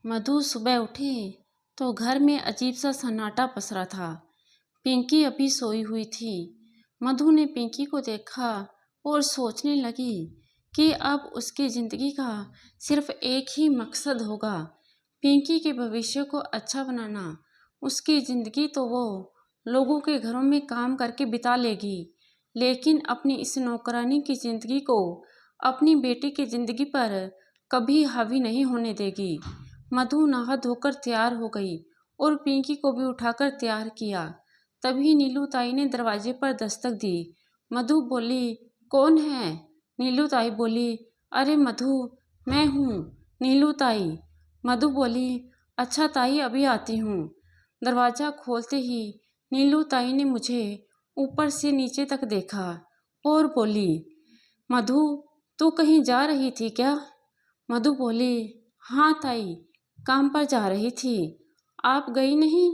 मधु सुबह उठी तो घर में अजीब सा सन्नाटा पसरा था। पिंकी अभी सोई हुई थी। मधु ने पिंकी को देखा और सोचने लगी कि अब उसकी ज़िंदगी का सिर्फ एक ही मकसद होगा, पिंकी के भविष्य को अच्छा बनाना। उसकी ज़िंदगी तो वो लोगों के घरों में काम करके बिता लेगी, लेकिन अपनी इस नौकरानी की ज़िंदगी को अपनी बेटी की ज़िंदगी पर कभी हावी नहीं होने देगी। मधु नहा धोकर तैयार हो गई और पिंकी को भी उठाकर तैयार किया। तभी नीलू ताई ने दरवाजे पर दस्तक दी। मधु बोली, कौन है? नीलू ताई बोली, अरे मधु, मैं हूँ नीलू ताई। मधु बोली, अच्छा ताई, अभी आती हूँ। दरवाज़ा खोलते ही नीलू ताई ने मुझे ऊपर से नीचे तक देखा और बोली, मधु, तू कहीं जा रही थी क्या? मधु बोली, हाँ ताई, काम पर जा रही थी। आप गई नहीं?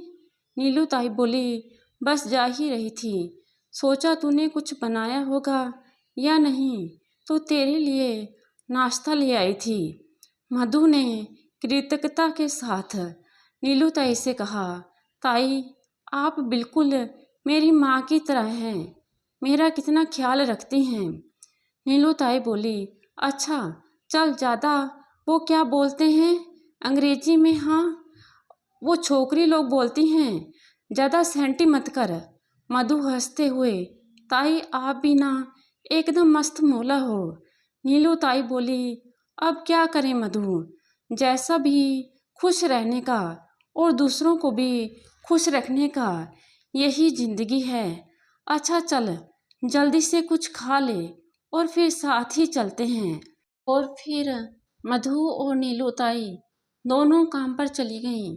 नीलू ताई बोली, बस जा ही रही थी। सोचा तूने कुछ बनाया होगा या नहीं, तो तेरे लिए नाश्ता ले आई थी। मधु ने कृतज्ञता के साथ नीलू ताई से कहा, ताई, आप बिल्कुल मेरी माँ की तरह हैं, मेरा कितना ख्याल रखती हैं। नीलू ताई बोली, अच्छा चल, ज़्यादा वो क्या बोलते हैं अंग्रेजी में, हाँ वो छोकरी लोग बोलती हैं, ज़्यादा सेंटी मत कर। मधु हंसते हुए, ताई आप भी ना एकदम मस्त मौला हो। नीलू ताई बोली, अब क्या करें मधु, जैसा भी खुश रहने का और दूसरों को भी खुश रखने का यही ज़िंदगी है। अच्छा चल, जल्दी से कुछ खा ले और फिर साथ ही चलते हैं। और फिर मधु और नीलू ताई दोनों काम पर चली गईं।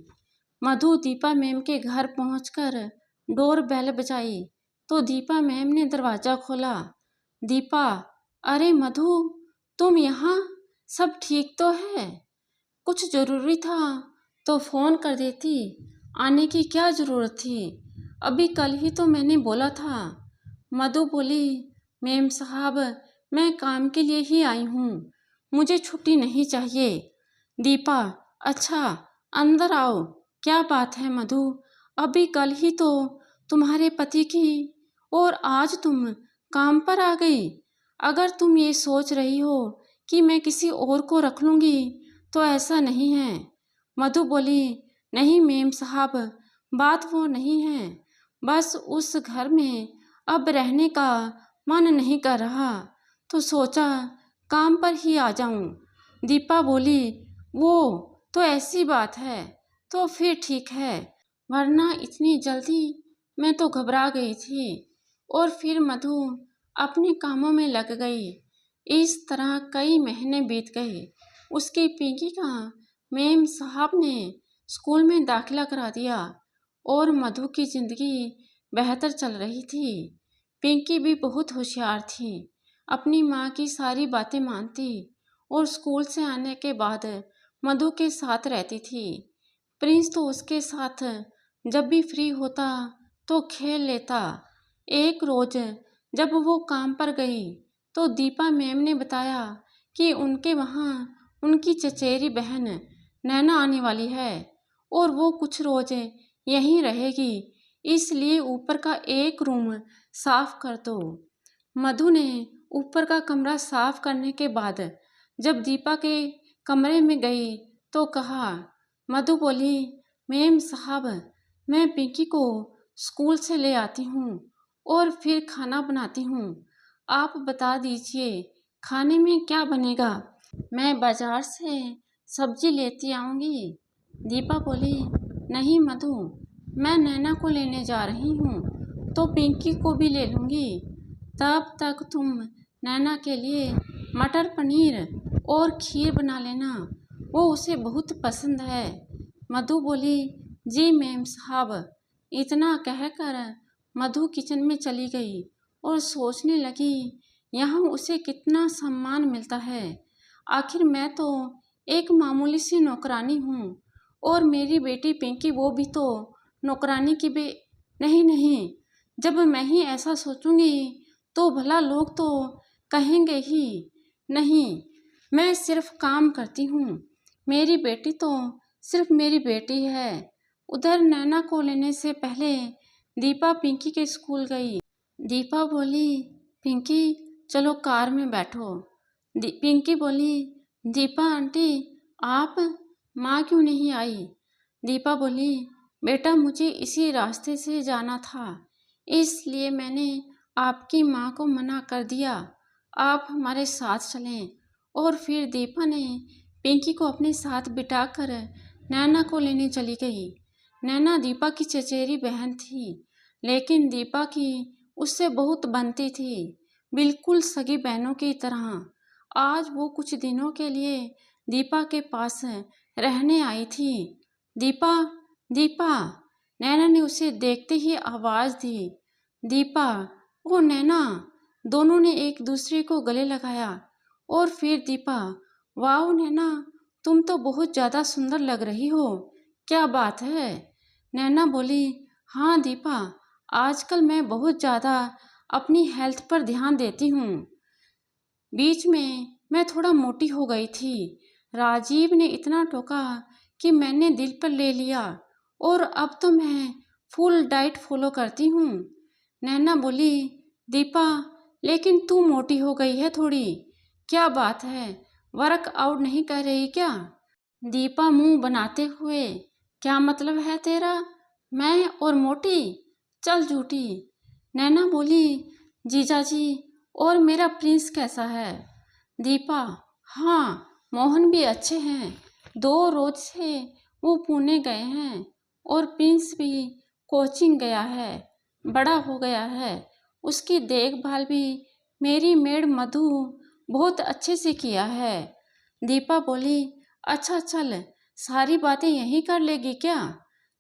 मधु दीपा मैम के घर पहुंचकर डोर बेल बजाई तो दीपा मैम ने दरवाज़ा खोला। दीपा, अरे मधु, तुम यहाँ? सब ठीक तो है? कुछ ज़रूरी था तो फ़ोन कर देती, आने की क्या ज़रूरत थी? अभी कल ही तो मैंने बोला था। मधु बोली, मैम साहब, मैं काम के लिए ही आई हूँ, मुझे छुट्टी नहीं चाहिए। दीपा, अच्छा अंदर आओ, क्या बात है मधु, अभी कल ही तो तुम्हारे पति की और आज तुम काम पर आ गई। अगर तुम ये सोच रही हो कि मैं किसी और को रख लूँगी तो ऐसा नहीं है। मधु बोली, नहीं मैम साहब, बात वो नहीं है, बस उस घर में अब रहने का मन नहीं कर रहा तो सोचा काम पर ही आ जाऊं। दीपा बोली, वो तो ऐसी बात है तो फिर ठीक है, वरना इतनी जल्दी मैं तो घबरा गई थी। और फिर मधु अपने कामों में लग गई। इस तरह कई महीने बीत गए। उसकी पिंकी का मैम साहब ने स्कूल में दाखिला करा दिया और मधु की ज़िंदगी बेहतर चल रही थी। पिंकी भी बहुत होशियार थी, अपनी माँ की सारी बातें मानती और स्कूल से आने के बाद मधु के साथ रहती थी। प्रिंस तो उसके साथ जब भी फ्री होता तो खेल लेता। एक रोज़ जब वो काम पर गई तो दीपा मैम ने बताया कि उनके वहाँ उनकी चचेरी बहन नैना आने वाली है और वो कुछ रोज़ यहीं रहेगी, इसलिए ऊपर का एक रूम साफ कर दो। मधु ने ऊपर का कमरा साफ करने के बाद जब दीपा के कमरे में गई तो कहा, मधु बोली, मैम साहब, मैं पिंकी को स्कूल से ले आती हूँ और फिर खाना बनाती हूँ, आप बता दीजिए खाने में क्या बनेगा, मैं बाजार से सब्जी लेती आऊँगी। दीपा बोली, नहीं मधु, मैं नैना को लेने जा रही हूँ तो पिंकी को भी ले लूँगी, तब तक तुम नैना के लिए मटर पनीर और खीर बना लेना, वो उसे बहुत पसंद है। मधु बोली, जी मैम साहब। इतना कहकर मधु किचन में चली गई और सोचने लगी, यहाँ उसे कितना सम्मान मिलता है। आखिर मैं तो एक मामूली सी नौकरानी हूँ और मेरी बेटी पिंकी वो भी तो नौकरानी की नहीं नहीं, जब मैं ही ऐसा सोचूंगी तो भला लोग तो कहेंगे ही। नहीं, मैं सिर्फ काम करती हूँ, मेरी बेटी तो सिर्फ मेरी बेटी है। उधर नैना को लेने से पहले दीपा पिंकी के स्कूल गई। दीपा बोली, पिंकी चलो कार में बैठो। पिंकी बोली, दीपा आंटी आप, माँ क्यों नहीं आई? दीपा बोली, बेटा मुझे इसी रास्ते से जाना था, इसलिए मैंने आपकी माँ को मना कर दिया, आप हमारे साथ चलें। और फिर दीपा ने पिंकी को अपने साथ बिठाकर नैना को लेने चली गई। नैना दीपा की चचेरी बहन थी, लेकिन दीपा की उससे बहुत बनती थी, बिल्कुल सगी बहनों की तरह। आज वो कुछ दिनों के लिए दीपा के पास रहने आई थी। दीपा, दीपा, नैना ने उसे देखते ही आवाज दी। दीपा, ओ नैना। दोनों ने एक दूसरे को गले लगाया। और फिर दीपा, वाह नैना, तुम तो बहुत ज़्यादा सुंदर लग रही हो, क्या बात है? नैना बोली, हाँ दीपा, आजकल मैं बहुत ज़्यादा अपनी हेल्थ पर ध्यान देती हूँ। बीच में मैं थोड़ा मोटी हो गई थी। राजीव ने इतना टोका कि मैंने दिल पर ले लिया और अब तो मैं फुल डाइट फॉलो करती हूँ। नैना बोली, दीपा लेकिन तू मोटी हो गई है थोड़ी, क्या बात है, वर्कआउट नहीं कर रही क्या? दीपा मुंह बनाते हुए, क्या मतलब है तेरा, मैं और मोटी, चल झूठी। नैना बोली, जीजाजी और मेरा प्रिंस कैसा है? दीपा, हाँ मोहन भी अच्छे हैं, 2 रोज से वो पुणे गए हैं और प्रिंस भी कोचिंग गया है, बड़ा हो गया है, उसकी देखभाल भी मेरी मेड मधु बहुत अच्छे से किया है। दीपा बोली, अच्छा चल, सारी बातें यहीं कर लेगी क्या?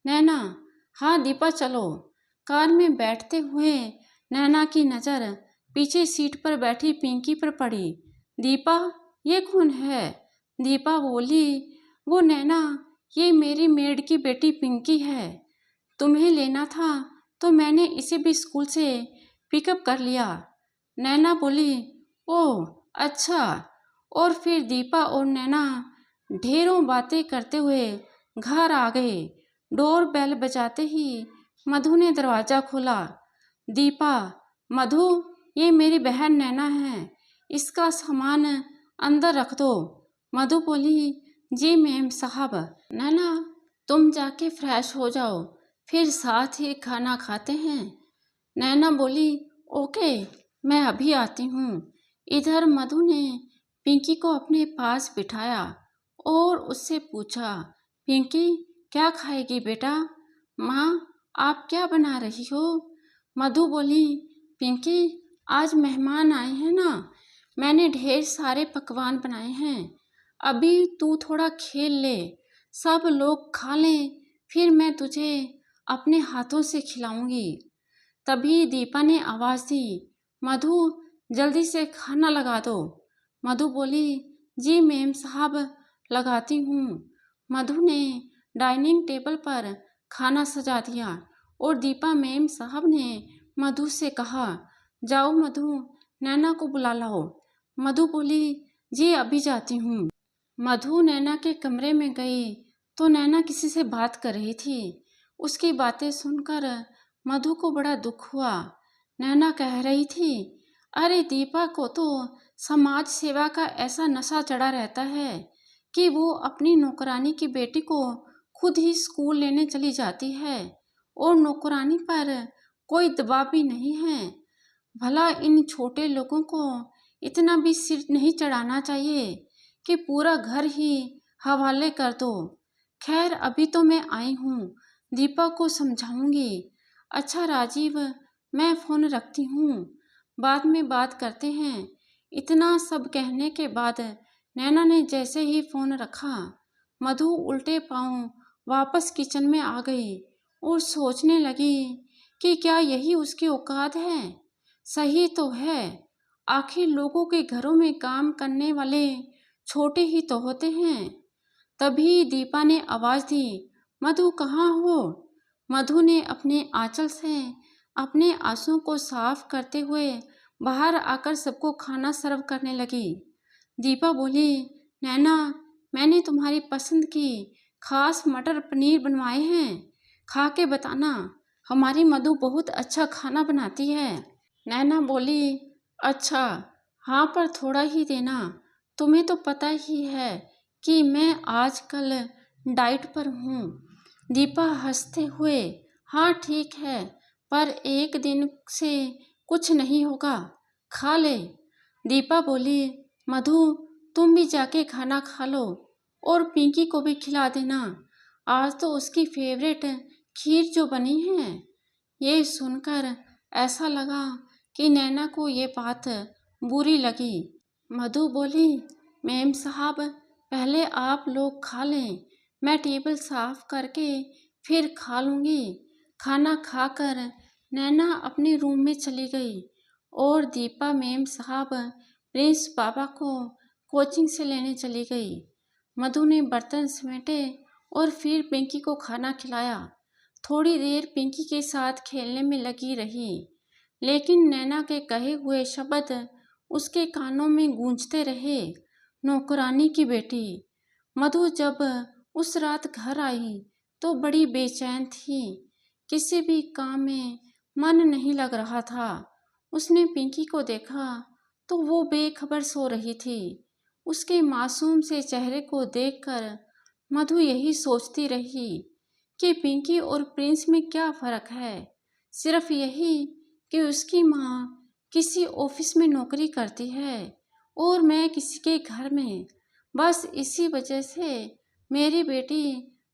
नैना, हाँ दीपा चलो। कार में बैठते हुए नैना की नज़र पीछे सीट पर बैठी पिंकी पर पड़ी। दीपा, ये कौन है? दीपा बोली, वो नैना, ये मेरी मेड की बेटी पिंकी है, तुम्हें लेना था तो मैंने इसे भी स्कूल से पिकअप कर लिया। नैना बोली, ओह अच्छा। और फिर दीपा और नैना ढेरों बातें करते हुए घर आ गए। डोर बेल बजाते ही मधु ने दरवाज़ा खोला। दीपा, मधु, ये मेरी बहन नैना है, इसका सामान अंदर रख दो। मधु बोली, जी मैम साहब। नैना, तुम जाके फ्रेश हो जाओ, फिर साथ ही खाना खाते हैं। नैना बोली, ओके, मैं अभी आती हूँ। इधर मधु ने पिंकी को अपने पास बिठाया और उससे पूछा, पिंकी क्या खाएगी बेटा? माँ, आप क्या बना रही हो? मधु बोली, पिंकी आज मेहमान आए हैं ना, मैंने ढेर सारे पकवान बनाए हैं, अभी तू थोड़ा खेल ले, सब लोग खा लें, फिर मैं तुझे अपने हाथों से खिलाऊंगी। तभी दीपा ने आवाज़ दी, मधु जल्दी से खाना लगा दो। मधु बोली, जी मैम साहब लगाती हूँ। मधु ने डाइनिंग टेबल पर खाना सजा दिया और दीपा मैम साहब ने मधु से कहा, जाओ मधु, नैना को बुला लाओ। मधु बोली, जी अभी जाती हूँ। मधु नैना के कमरे में गई तो नैना किसी से बात कर रही थी। उसकी बातें सुनकर मधु को बड़ा दुख हुआ। नैना कह रही थी, अरे दीपा को तो समाज सेवा का ऐसा नशा चढ़ा रहता है कि वो अपनी नौकरानी की बेटी को खुद ही स्कूल लेने चली जाती है और नौकरानी पर कोई दबाव भी नहीं है। भला इन छोटे लोगों को इतना भी सिर नहीं चढ़ाना चाहिए कि पूरा घर ही हवाले कर दो। खैर अभी तो मैं आई हूँ, दीपा को समझाऊंगी। अच्छा राजीव, मैं फ़ोन रखती हूँ, बाद में बात करते हैं। इतना सब कहने के बाद नैना ने जैसे ही फ़ोन रखा, मधु उल्टे पांव वापस किचन में आ गई और सोचने लगी कि क्या यही उसकी औकात है? सही तो है, आखिर लोगों के घरों में काम करने वाले छोटे ही तो होते हैं। तभी दीपा ने आवाज़ दी, मधु कहाँ हो? मधु ने अपने आंचल से अपने आंसुओं को साफ करते हुए बाहर आकर सबको खाना सर्व करने लगी। दीपा बोली, नैना, मैंने तुम्हारी पसंद की खास मटर पनीर बनवाए हैं, खा के बताना। हमारी मधु बहुत अच्छा खाना बनाती है। नैना बोली, अच्छा, हाँ पर थोड़ा ही देना, तुम्हें तो पता ही है कि मैं आजकल डाइट पर हूँ। दीपा हंसते हुए, हाँ ठीक है, पर एक दिन से कुछ नहीं होगा, खा ले। दीपा बोली, मधु तुम भी जाके खाना खा लो और पिंकी को भी खिला देना, आज तो उसकी फेवरेट खीर जो बनी है। ये सुनकर ऐसा लगा कि नैना को ये बात बुरी लगी। मधु बोली, मैम साहब पहले आप लोग खा लें, मैं टेबल साफ करके फिर खा लूँगी। खाना खाकर नैना अपने रूम में चली गई और दीपा मैम साहब प्रिंस पापा को कोचिंग से लेने चली गई। मधु ने बर्तन समेटे और फिर पिंकी को खाना खिलाया। थोड़ी देर पिंकी के साथ खेलने में लगी रही, लेकिन नैना के कहे हुए शब्द उसके कानों में गूंजते रहे। नौकरानी की बेटी। मधु जब उस रात घर आई तो बड़ी बेचैन थी, किसी भी काम में मन नहीं लग रहा था। उसने पिंकी को देखा तो वो बेखबर सो रही थी। उसके मासूम से चेहरे को देखकर मधु यही सोचती रही कि पिंकी और प्रिंस में क्या फ़र्क है। सिर्फ यही कि उसकी माँ किसी ऑफिस में नौकरी करती है और मैं किसी के घर में। बस इसी वजह से मेरी बेटी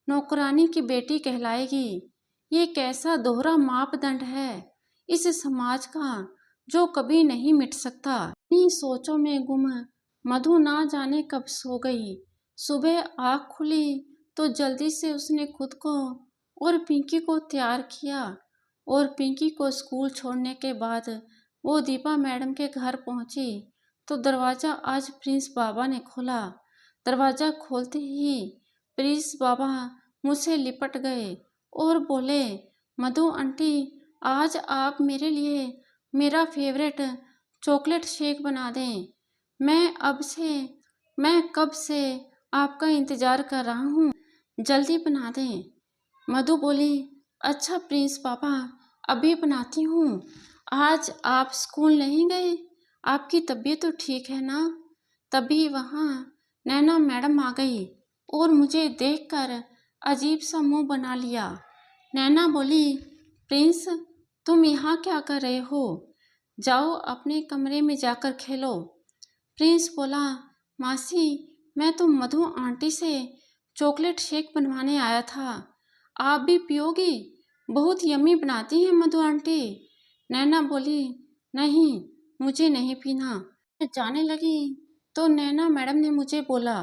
नौकरानी की बेटी कहलाएगी। ये कैसा दोहरा मापदंड है इस समाज का, जो कभी नहीं मिट सकता। इन्हीं सोचों में गुम मधु ना जाने कब सो गई। सुबह आँख खुली तो जल्दी से उसने खुद को और पिंकी को तैयार किया और पिंकी को स्कूल छोड़ने के बाद वो दीपा मैडम के घर पहुंची तो दरवाज़ा आज प्रिंस बाबा ने खोला। दरवाज़ा खोलते ही प्रिंस बाबा मुझसे लिपट गए और बोले, मधु आंटी आज आप मेरे लिए मेरा फेवरेट चॉकलेट शेक बना दें। मैं कब से आपका इंतज़ार कर रहा हूँ, जल्दी बना दें। मधु बोली, अच्छा प्रिंस पापा अभी बनाती हूँ। आज आप स्कूल नहीं गए, आपकी तबीयत तो ठीक है ना। तभी वहाँ नैना मैडम आ गई और मुझे देखकर अजीब सा मुंह बना लिया। नैना बोली, प्रिंस तुम यहाँ क्या कर रहे हो, जाओ अपने कमरे में जाकर खेलो। प्रिंस बोला, मासी मैं तो मधु आंटी से चॉकलेट शेक बनवाने आया था, आप भी पियोगी, बहुत यम्मी बनाती हैं मधु आंटी। नैना बोली, नहीं मुझे नहीं पीना। मैं जाने लगी तो नैना मैडम ने मुझे बोला,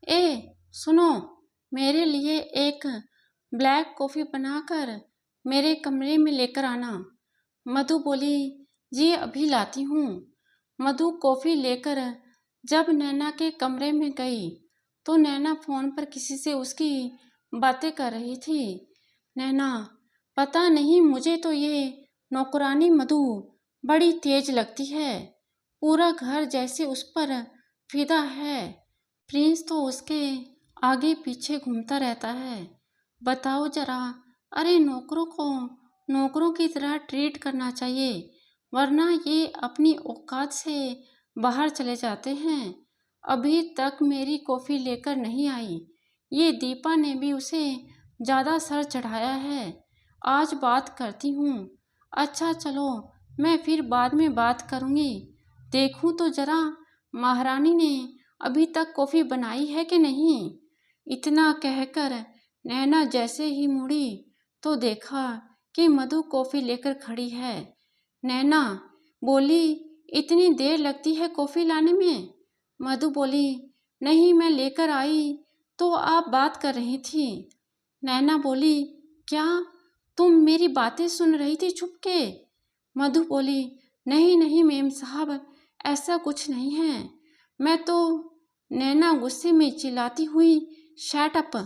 ए सुनो, मेरे लिए एक ब्लैक कॉफ़ी बनाकर मेरे कमरे में लेकर आना। मधु बोली, जी अभी लाती हूँ। मधु कॉफ़ी लेकर जब नैना के कमरे में गई तो नैना फ़ोन पर किसी से उसकी बातें कर रही थी। नैना, पता नहीं मुझे तो ये नौकरानी मधु बड़ी तेज लगती है, पूरा घर जैसे उस पर फिदा है। प्रिंस तो उसके आगे पीछे घूमता रहता है। बताओ जरा, अरे नौकरों को नौकरों की तरह ट्रीट करना चाहिए, वरना ये अपनी औकात से बाहर चले जाते हैं। अभी तक मेरी कॉफ़ी लेकर नहीं आई, ये दीपा ने भी उसे ज़्यादा सर चढ़ाया है। आज बात करती हूँ। अच्छा चलो, मैं फिर बाद में बात करूँगी। देखूँ तो ज़रा महारानी ने अभी तक कॉफ़ी बनाई है कि नहीं। इतना कहकर नैना जैसे ही मुड़ी तो देखा कि मधु कॉफ़ी लेकर खड़ी है। नैना बोली, इतनी देर लगती है कॉफ़ी लाने में। मधु बोली, नहीं मैं लेकर आई तो आप बात कर रही थी। नैना बोली, क्या तुम मेरी बातें सुन रही थी छुप के। मधु बोली, नहीं नहीं मेम साहब, ऐसा कुछ नहीं है, मैं तो। नैना गुस्से में चिल्लाती हुई, शट अप,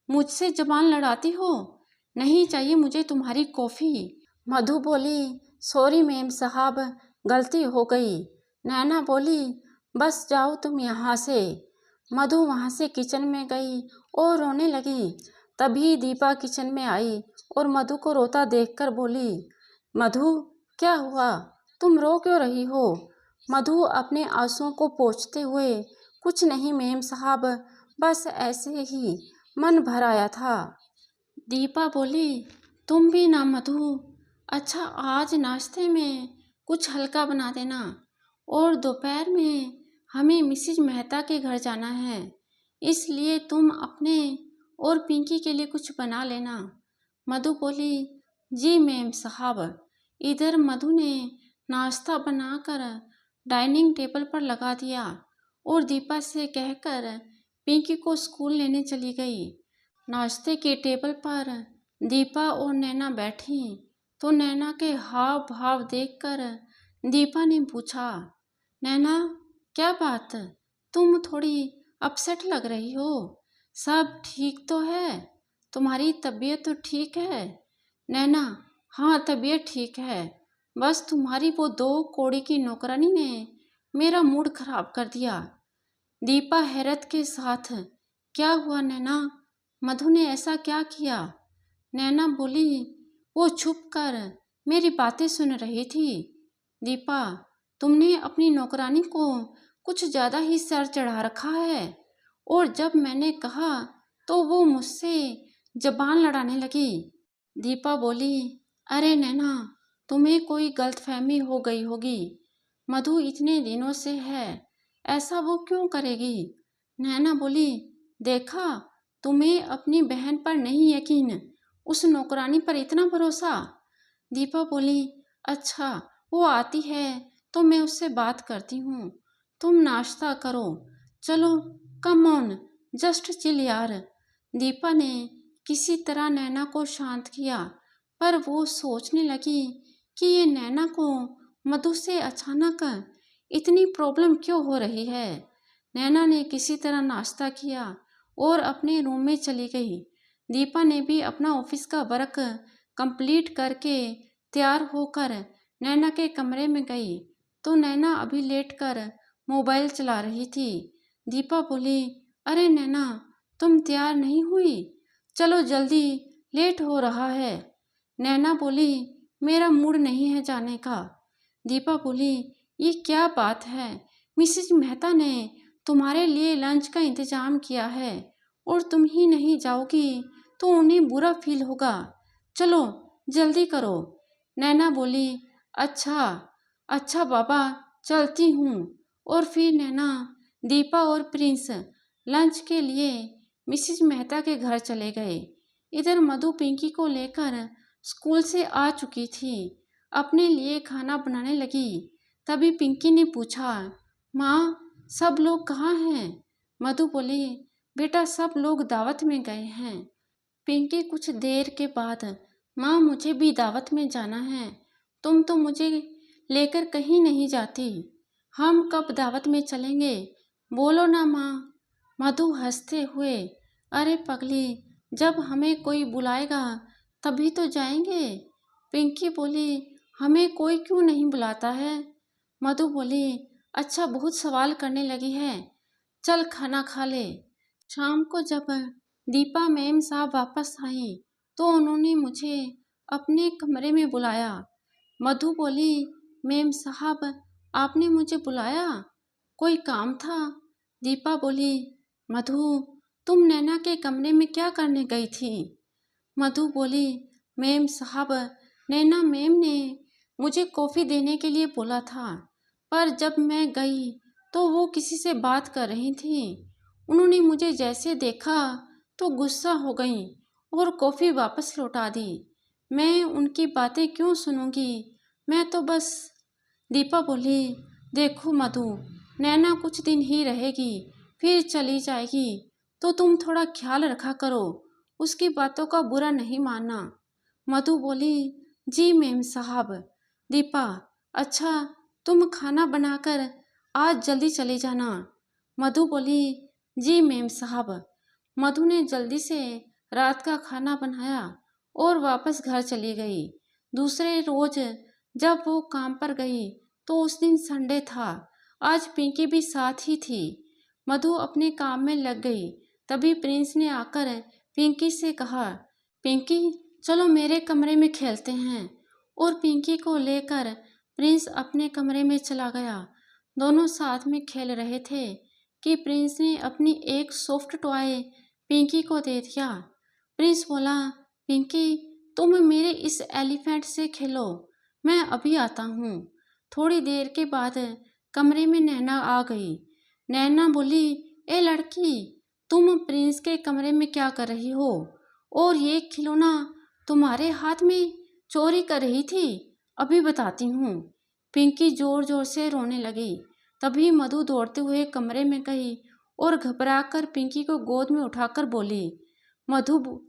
मुझसे जबान लड़ाती हो, नहीं चाहिए मुझे तुम्हारी कॉफ़ी। मधु बोली, सॉरी मेम साहब, गलती हो गई। नैना बोली, बस जाओ तुम यहाँ से। मधु वहाँ से किचन में गई और रोने लगी। तभी दीपा किचन में आई और मधु को रोता देखकर बोली, मधु क्या हुआ, तुम रो क्यों रही हो? मधु अपने आंसुओं को पोंछते हुए, कुछ नहीं मेम साहब, बस ऐसे ही मन भर आया था। दीपा बोली, तुम भी ना मधु। अच्छा आज नाश्ते में कुछ हल्का बना देना, और दोपहर में हमें मिसेज मेहता के घर जाना है, इसलिए तुम अपने और पिंकी के लिए कुछ बना लेना। मधु बोली, जी मेम साहब। इधर मधु ने नाश्ता बनाकर डाइनिंग टेबल पर लगा दिया और दीपा से कहकर पिंकी को स्कूल लेने चली गई। नाश्ते के टेबल पर दीपा और नैना बैठी तो नैना के हाव भाव देखकर दीपा ने पूछा, नैना क्या बात, तुम थोड़ी अपसेट लग रही हो, सब ठीक तो है, तुम्हारी तबीयत तो ठीक है? नैना, हाँ तबीयत ठीक है, बस तुम्हारी वो 2 कौड़ी की नौकरानी ने मेरा मूड खराब कर दिया। दीपा हैरत के साथ, क्या हुआ नैना, मधु ने ऐसा क्या किया? नैना बोली, वो छुप कर मेरी बातें सुन रही थी। दीपा, तुमने अपनी नौकरानी को कुछ ज़्यादा ही सर चढ़ा रखा है, और जब मैंने कहा तो वो मुझसे जबान लड़ाने लगी। दीपा बोली, अरे नैना, तुम्हें कोई गलतफहमी हो गई होगी, मधु इतने दिनों से है, ऐसा वो क्यों करेगी? नैना बोली, देखा, तुम्हें अपनी बहन पर नहीं यकीन, उस नौकरानी पर इतना भरोसा। दीपा बोली, अच्छा वो आती है तो मैं उससे बात करती हूँ, तुम नाश्ता करो, चलो कम ऑन, जस्ट चिल यार। दीपा ने किसी तरह नैना को शांत किया, पर वो सोचने लगी कि ये नैना को मधु से अचानक इतनी प्रॉब्लम क्यों हो रही है। नैना ने किसी तरह नाश्ता किया और अपने रूम में चली गई। दीपा ने भी अपना ऑफिस का वर्क कंप्लीट करके तैयार होकर नैना के कमरे में गई तो नैना अभी लेटकर मोबाइल चला रही थी। दीपा बोली, अरे नैना, तुम तैयार नहीं हुई, चलो जल्दी, लेट हो रहा है। नैना बोली, मेरा मूड नहीं है जाने का। दीपा बोली, ये क्या बात है, मिसेज मेहता ने तुम्हारे लिए लंच का इंतजाम किया है और तुम ही नहीं जाओगी तो उन्हें बुरा फील होगा, चलो जल्दी करो। नैना बोली, अच्छा अच्छा बाबा, चलती हूँ। और फिर नैना, दीपा और प्रिंस लंच के लिए मिसेज मेहता के घर चले गए। इधर मधु पिंकी को लेकर स्कूल से आ चुकी थी, अपने लिए खाना बनाने लगी। तभी पिंकी ने पूछा, माँ सब लोग कहाँ हैं? मधु बोली, बेटा सब लोग दावत में गए हैं। पिंकी कुछ देर के बाद, माँ मुझे भी दावत में जाना है, तुम तो मुझे लेकर कहीं नहीं जाती, हम कब दावत में चलेंगे, बोलो ना माँ। मधु हंसते हुए, अरे पगली, जब हमें कोई बुलाएगा तभी तो जाएंगे। पिंकी बोली, हमें कोई क्यों नहीं बुलाता है? मधु बोली, अच्छा बहुत सवाल करने लगी है, चल खाना खा ले। शाम को जब दीपा मैम साहब वापस आई तो उन्होंने मुझे अपने कमरे में बुलाया। मधु बोली, मैम साहब आपने मुझे बुलाया, कोई काम था? दीपा बोली, मधु तुम नैना के कमरे में क्या करने गई थी? मधु बोली, मैम साहब नैना मैम ने मुझे कॉफ़ी देने के लिए बोला था, पर जब मैं गई तो वो किसी से बात कर रही थी, उन्होंने मुझे जैसे देखा तो गुस्सा हो गई और कॉफ़ी वापस लौटा दी, मैं उनकी बातें क्यों सुनूंगी, मैं तो बस। दीपा बोली, देखो मधु, नैना कुछ दिन ही रहेगी फिर चली जाएगी, तो तुम थोड़ा ख्याल रखा करो, उसकी बातों का बुरा नहीं मानना। मधु बोली, जी मैम साहब। दीपा, अच्छा तुम खाना बनाकर आज जल्दी चले जाना। मधु बोली, जी मैम साहब। मधु ने जल्दी से रात का खाना बनाया और वापस घर चली गई। दूसरे रोज जब वो काम पर गई तो उस दिन संडे था, आज पिंकी भी साथ ही थी। मधु अपने काम में लग गई। तभी प्रिंस ने आकर पिंकी से कहा, पिंकी चलो मेरे कमरे में खेलते हैं। और पिंकी को लेकर प्रिंस अपने कमरे में चला गया। दोनों साथ में खेल रहे थे कि प्रिंस ने अपनी एक सॉफ्ट टॉय पिंकी को दे दिया। प्रिंस बोला, पिंकी तुम मेरे इस एलिफेंट से खेलो, मैं अभी आता हूँ। थोड़ी देर के बाद कमरे में नैना आ गई। नैना बोली, ए लड़की, तुम प्रिंस के कमरे में क्या कर रही हो? और ये खिलौना तुम्हारे हाथ में चोरी कर रही थी? अभी बताती हूँ। पिंकी जोर जोर से रोने लगी। तभी मधु दौड़ते हुए कमरे में गई और घबराकर पिंकी को गोद में उठाकर बोली, मधु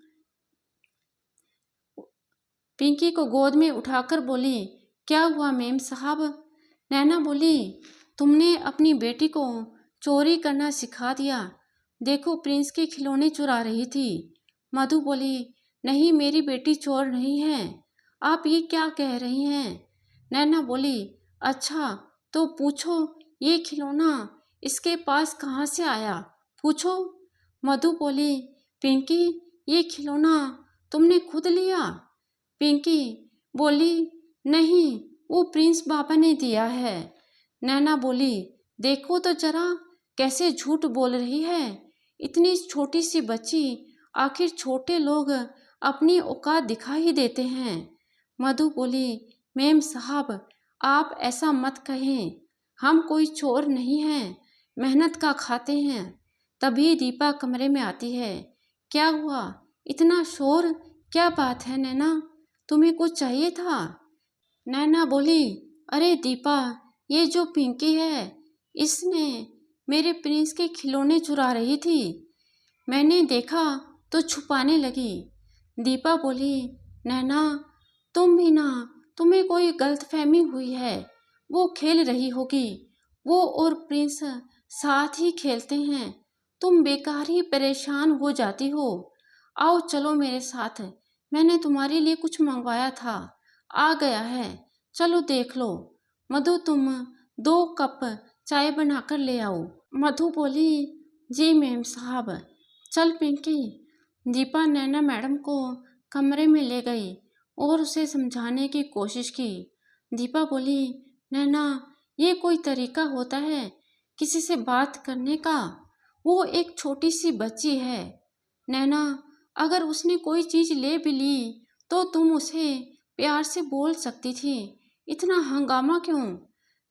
पिंकी को गोद में उठाकर बोली, क्या हुआ मेम साहब? नैना बोली, तुमने अपनी बेटी को चोरी करना सिखा दिया। देखो प्रिंस के खिलौने चुरा रही थी। मधु बोली, नहीं मेरी बेटी चोर नहीं है। आप ये क्या कह रही हैं? नैना बोली, अच्छा तो पूछो ये खिलौना इसके पास कहाँ से आया, पूछो। मधु बोली, पिंकी ये खिलौना तुमने खुद लिया? पिंकी बोली, नहीं वो प्रिंस बाबा ने दिया है। नैना बोली, देखो तो जरा कैसे झूठ बोल रही है। इतनी छोटी सी बच्ची, आखिर छोटे लोग अपनी औकात दिखा ही देते हैं। मधु बोली, मेम साहब आप ऐसा मत कहें, हम कोई चोर नहीं हैं, मेहनत का खाते हैं। तभी दीपा कमरे में आती है। क्या हुआ, इतना शोर, क्या बात है नैना, तुम्हें कुछ चाहिए था? नैना बोली, अरे दीपा, ये जो पिंकी है इसने मेरे प्रिंस के खिलौने चुरा रही थी। मैंने देखा तो छुपाने लगी। दीपा बोली, नैना तुम भी ना, तुम्हें कोई गलतफहमी हुई है। वो खेल रही होगी, वो और प्रिंस साथ ही खेलते हैं। तुम बेकार ही परेशान हो जाती हो। आओ चलो मेरे साथ, मैंने तुम्हारे लिए कुछ मंगवाया था, आ गया है, चलो देख लो। मधु तुम 2 कप चाय बनाकर ले आओ। मधु बोली, जी मैम साहब। चल पिंकी। दीपा नैना मैडम को कमरे में ले गई और उसे समझाने की कोशिश की। दीपा बोली, नैना ये कोई तरीका होता है किसी से बात करने का? वो एक छोटी सी बच्ची है। नैना अगर उसने कोई चीज ले भी ली तो तुम उसे प्यार से बोल सकती थी, इतना हंगामा क्यों?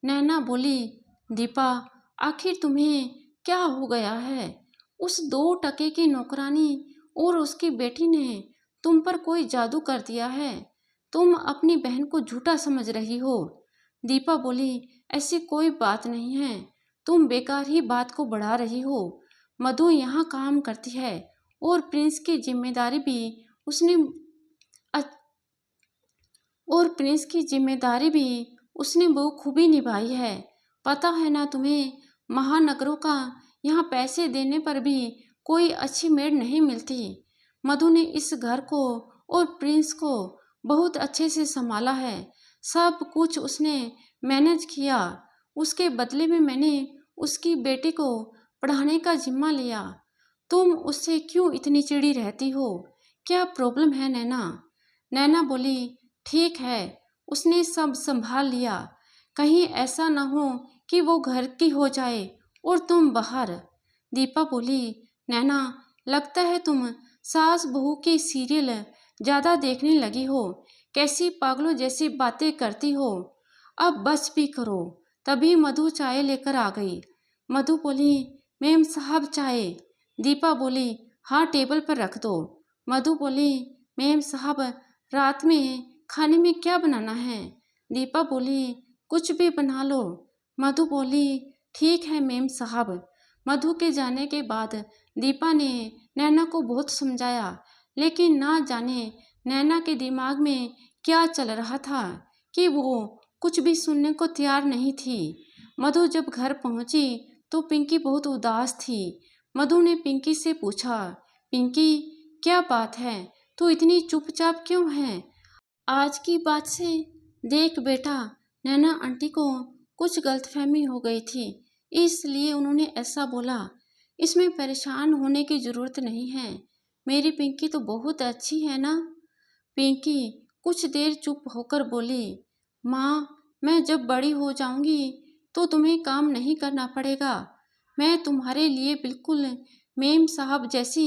नैना बोली, दीपा आखिर तुम्हें क्या हो गया है? उस 2 टके की नौकरानी और उसकी बेटी ने तुम पर कोई जादू कर दिया है। तुम अपनी बहन को झूठा समझ रही हो। दीपा बोली, ऐसी कोई बात नहीं है, तुम बेकार ही बात को बढ़ा रही हो। मधु यहाँ काम करती है और प्रिंस की जिम्मेदारी भी उसने बखूबी निभाई है। पता है ना तुम्हें, महानगरों का यहाँ पैसे देने पर भी कोई अच्छी मेड नहीं मिलती। मधु ने इस घर को और प्रिंस को बहुत अच्छे से संभाला है। सब कुछ उसने मैनेज किया। उसके बदले में मैंने उसकी बेटी को पढ़ाने का जिम्मा लिया। तुम उससे क्यों इतनी चिड़ी रहती हो? क्या प्रॉब्लम है नैना? नैना बोली, ठीक है, उसने सब संभाल लिया, कहीं ऐसा न हो कि वो घर की हो जाए और तुम बाहर। दीपा बोली, नैना लगता है तुम सास बहू के सीरियल ज़्यादा देखने लगी हो, कैसी पागलों जैसी बातें करती हो, अब बस भी करो। तभी मधु चाय लेकर आ गई। मधु बोली, मेम साहब चाय। दीपा बोली, हाँ टेबल पर रख दो। मधु बोली, मेम साहब रात में खाने में क्या बनाना है? दीपा बोली, कुछ भी बना लो। मधु बोली, ठीक है मेम साहब। मधु के जाने के बाद दीपा ने नैना को बहुत समझाया, लेकिन ना जाने नैना के दिमाग में क्या चल रहा था कि वो कुछ भी सुनने को तैयार नहीं थी। मधु जब घर पहुंची तो पिंकी बहुत उदास थी। मधु ने पिंकी से पूछा, पिंकी क्या बात है, तू इतनी चुपचाप क्यों है? आज की बात से देख बेटा, नैना आंटी को कुछ गलतफहमी हो गई थी, इसलिए उन्होंने ऐसा बोला। इसमें परेशान होने की जरूरत नहीं है। मेरी पिंकी तो बहुत अच्छी है ना। पिंकी कुछ देर चुप होकर बोली, माँ, मैं जब बड़ी हो जाऊंगी तो तुम्हें काम नहीं करना पड़ेगा। मैं तुम्हारे लिए बिल्कुल मेम साहब जैसी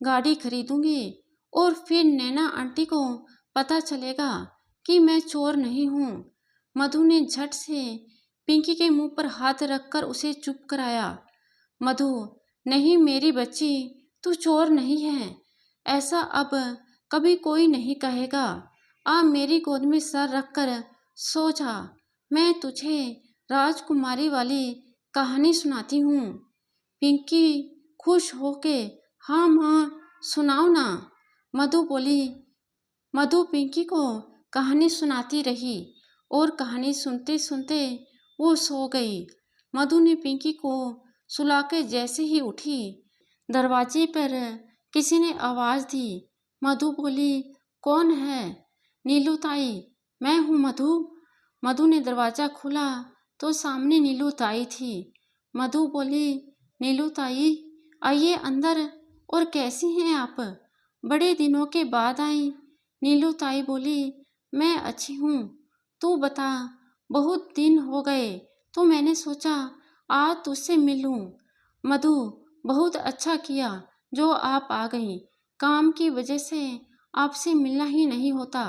गाड़ी खरीदूंगी और फिर नैना आंटी को पता चलेगा कि मैं चोर नहीं हूँ। मधु ने झट से पिंकी के मुंह पर हाथ रखकर उसे चुप कराया। मधु, नहीं मेरी बच्ची, तू चोर नहीं है। ऐसा अब कभी कोई नहीं कहेगा। आ मेरी गोद में सर रखकर सो जा। मैं तुझे राजकुमारी वाली कहानी सुनाती हूँ। पिंकी खुश होके, हाँ माँ, सुनाओ ना। मधु बोली। मधु पिंकी को कहानी सुनाती रही और कहानी सुनते सुनते वो सो गई। मधु ने पिंकी को सुलाकर जैसे ही उठी, दरवाजे पर किसी ने आवाज़ दी। मधु बोली, कौन है? नीलू ताई, मैं हूँ मधु। मधु ने दरवाज़ा खोला तो सामने नीलू ताई थी। मधु बोली, नीलू ताई, आइए अंदर। और कैसी हैं आप? बड़े दिनों के बाद आई। नीलू ताई बोली, मैं अच्छी हूँ, तू बता। बहुत दिन हो गए तो मैंने सोचा आज तुझसे मिलूं। मधु, बहुत अच्छा किया जो आप आ गई। काम की वजह से आपसे मिलना ही नहीं होता।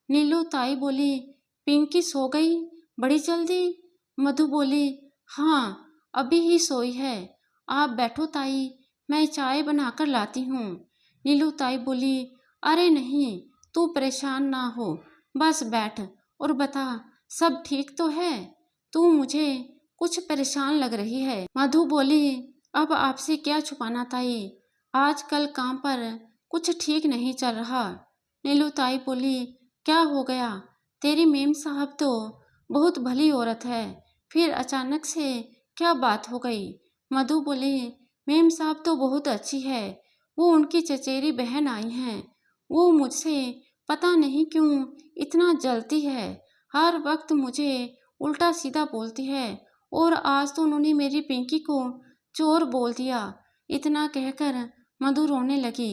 नीलू ताई बोली, पिंकी सो गई बड़ी जल्दी? मधु बोली, हाँ, अभी ही सोई है। आप बैठो ताई, मैं चाय बनाकर लाती हूँ। नीलू ताई बोली, अरे नहीं, तू परेशान ना हो, बस बैठ और बता, सब ठीक तो है? तू मुझे कुछ परेशान लग रही है। मधु बोली, अब आपसे क्या छुपाना ताई, आजकल काम पर कुछ ठीक नहीं चल रहा। नीलू ताई बोली, क्या हो गया? तेरी मेम साहब तो बहुत भली औरत है, फिर अचानक से क्या बात हो गई? मधु बोली, मेम साहब तो बहुत अच्छी है, वो उनकी चचेरी बहन आई हैं। वो मुझसे पता नहीं क्यों इतना जलती है, हर वक्त मुझे उल्टा सीधा बोलती है और आज तो उन्होंने मेरी पिंकी को चोर बोल दिया। इतना कहकर मधु रोने लगी।